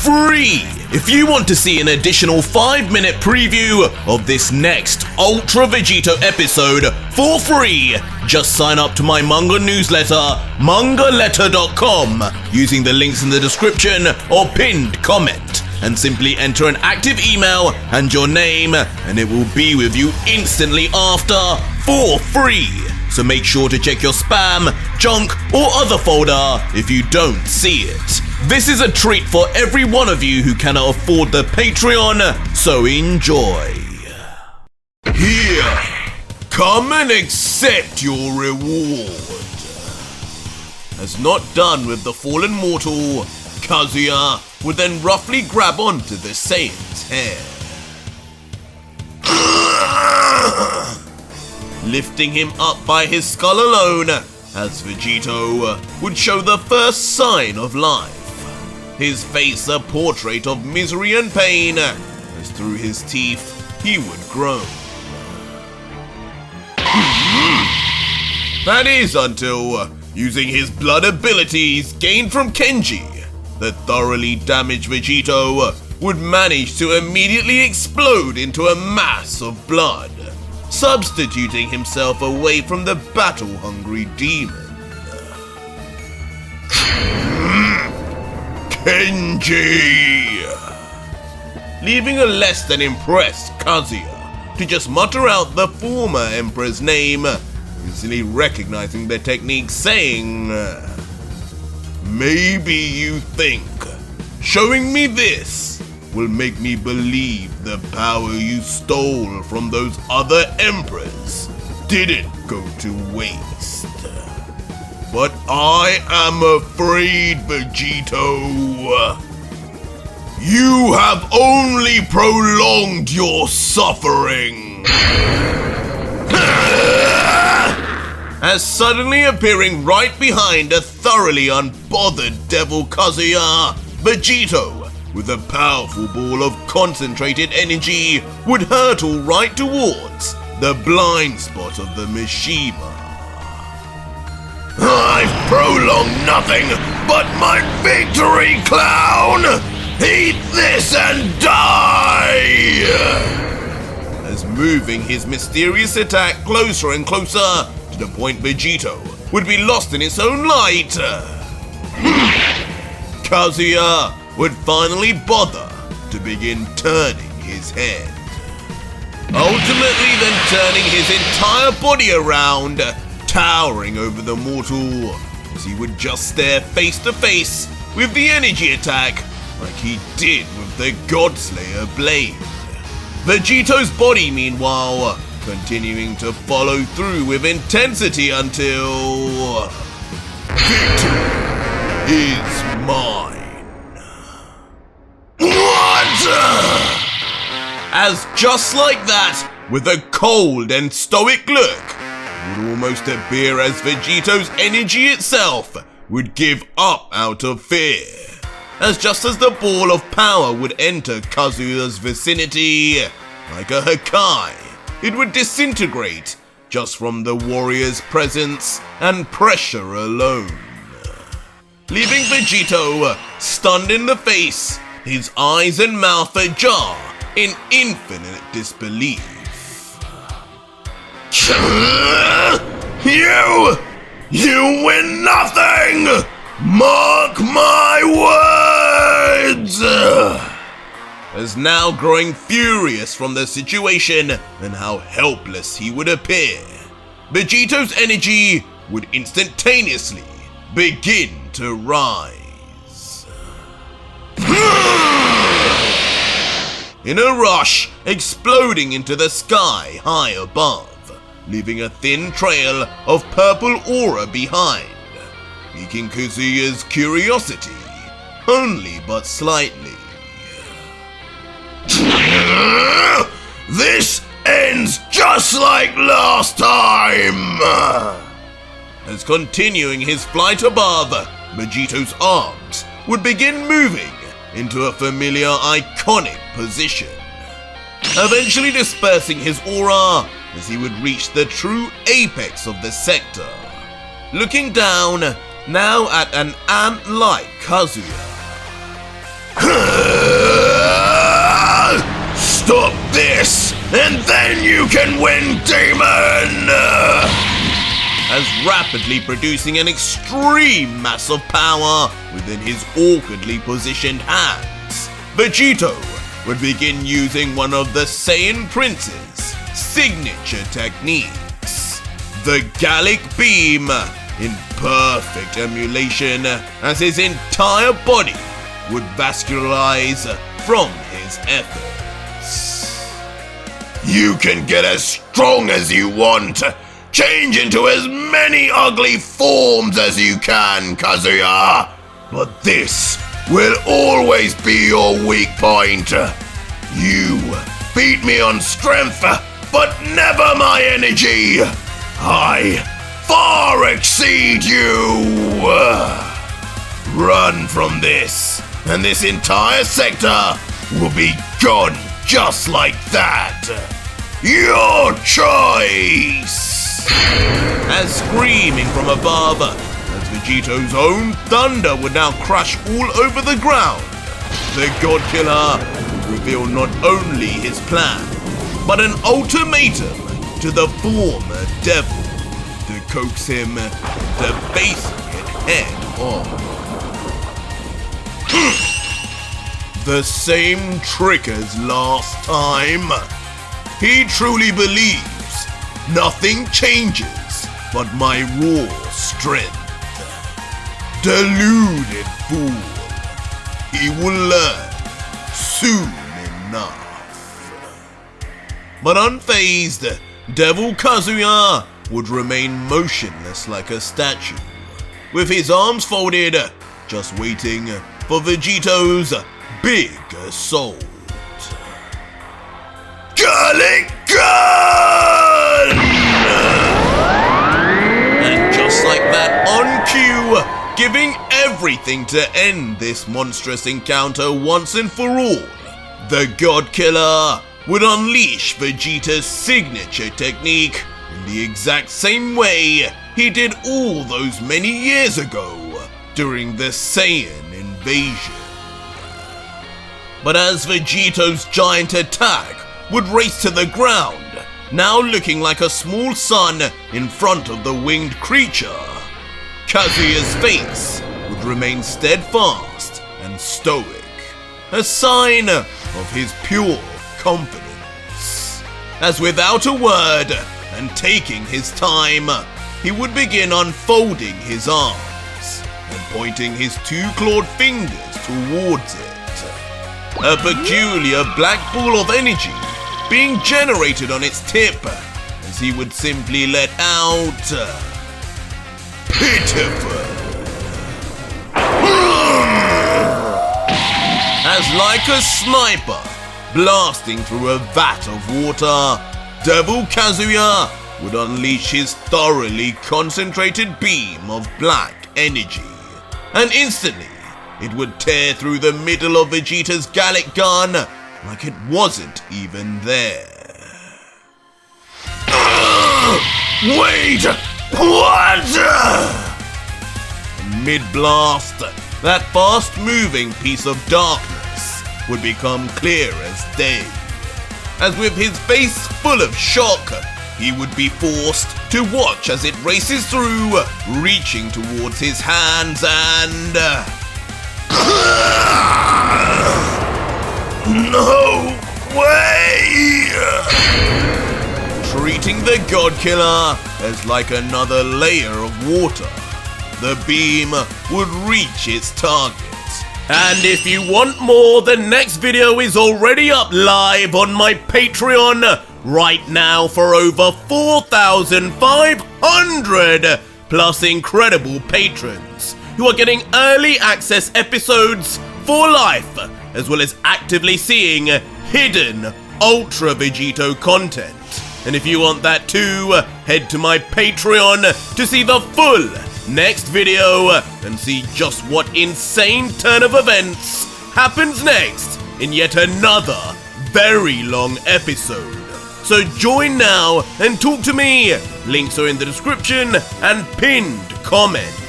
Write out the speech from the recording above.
free! If you want to see an additional 5-minute preview of this next Ultra Vegito episode for free, just sign up to my manga newsletter, mangaletter.com, using the links in the description or pinned comment, and simply enter an active email and your name, and it will be with you instantly after for free. So make sure to check your spam, junk, or other folder if you don't see it. This is a treat for every one of you who cannot afford the Patreon, so enjoy. Here, come and accept your reward. As not done with the fallen mortal, Kazuya would then roughly grab onto the Saiyan's hair, lifting him up by his skull alone, as Vegito would show the first sign of life. His face a portrait of misery and pain, as through his teeth he would groan. That is until, using his blood abilities gained from Kenji, the thoroughly damaged Vegito would manage to immediately explode into a mass of blood, substituting himself away from the battle-hungry demon. Kenji! Leaving a less than impressed Kazuya to just mutter out the former emperor's name, instantly recognizing the technique, saying, "Maybe you think showing me this will make me believe the power you stole from those other emperors didn't go to waste. But I am afraid, Vegito. You have only prolonged your suffering." As suddenly appearing right behind a thoroughly unbothered devil Kazuya, Vegito, with a powerful ball of concentrated energy, would hurtle right towards the blind spot of the Mishima. "I've prolonged nothing but my victory, clown! Eat this and die!" As moving his mysterious attack closer and closer to the point Vegito would be lost in its own light, Kazuya would finally bother to begin turning his head, ultimately then turning his entire body around, towering over the mortal, as he would just stare face to face with the energy attack like he did with the Godslayer blade. Vegito's body, meanwhile, continuing to follow through with intensity until victory is mine. What? As just like that, with a cold and stoic look, would almost appear as Vegito's energy itself would give up out of fear, as just as the ball of power would enter Kazuya's vicinity, like a Hakai, it would disintegrate just from the warrior's presence and pressure alone, leaving Vegito stunned in the face, his eyes and mouth ajar in infinite disbelief. You win nothing! Mark my words! As now growing furious from the situation and how helpless he would appear, Vegito's energy would instantaneously begin to rise. In a rush, exploding into the sky high above, leaving a thin trail of purple aura behind, piquing Kazuya's curiosity only but slightly. This ends just like last time! As continuing his flight above, Vegito's arms would begin moving into a familiar iconic position, eventually dispersing his aura as he would reach the true apex of the sector, looking down now at an ant-like Kazuya. then you can win, demon! As rapidly producing an extreme mass of power within his awkwardly positioned hands, Vegito would begin using one of the Saiyan Prince's signature techniques, the Gallic Beam, in perfect emulation as his entire body would vascularize from his efforts. You can get as strong as you want. Change into as many ugly forms as you can, Kazuya. But this will always be your weak point. You beat me on strength, but never my energy. I far exceed you. Run from this, and this entire sector will be gone just like that. Your choice! As screaming from above, as Vegito's own thunder would now crash all over the ground, the God Killer would reveal not only his plan, but an ultimatum to the former devil to coax him to facing it head on. The same trick as last time. He truly believes nothing changes but my raw strength. Deluded fool. He will learn soon enough. But unfazed, Devil Kazuya would remain motionless like a statue, with his arms folded, just waiting for Vegito's big assault. Gallic Gun! And just like that, on cue, giving everything to end this monstrous encounter once and for all, the God Killer would unleash Vegeta's signature technique in the exact same way he did all those many years ago during the Saiyan invasion. But as Vegito's giant attack would race to the ground, now looking like a small sun in front of the winged creature, Kazuya's face would remain steadfast and stoic, a sign of his pure confidence. As without a word and taking his time, he would begin unfolding his arms and pointing his two clawed fingers towards it. A peculiar black ball of energy being generated on its tip, as he would simply let out pitiful. As like a sniper blasting through a vat of water, Devil Kazuya would unleash his thoroughly concentrated beam of black energy, and instantly it would tear through the middle of Vegeta's Gallic Gun like it wasn't even there. Wait! What? Mid-blast, that fast-moving piece of darkness would become clear as day. As with his face full of shock, he would be forced to watch as it races through, reaching towards his hands and... No way! Treating the God Killer as like another layer of water, the beam would reach its target. And if you want more, the next video is already up live on my Patreon right now for over 4,500 plus incredible patrons who are getting early access episodes for life, as well as actively seeing hidden Ultra Vegito content. And if you want that too, head to my Patreon to see the full next video and see just what insane turn of events happens next in yet another very long episode. So join now and talk to me. Links are in the description and pinned comment.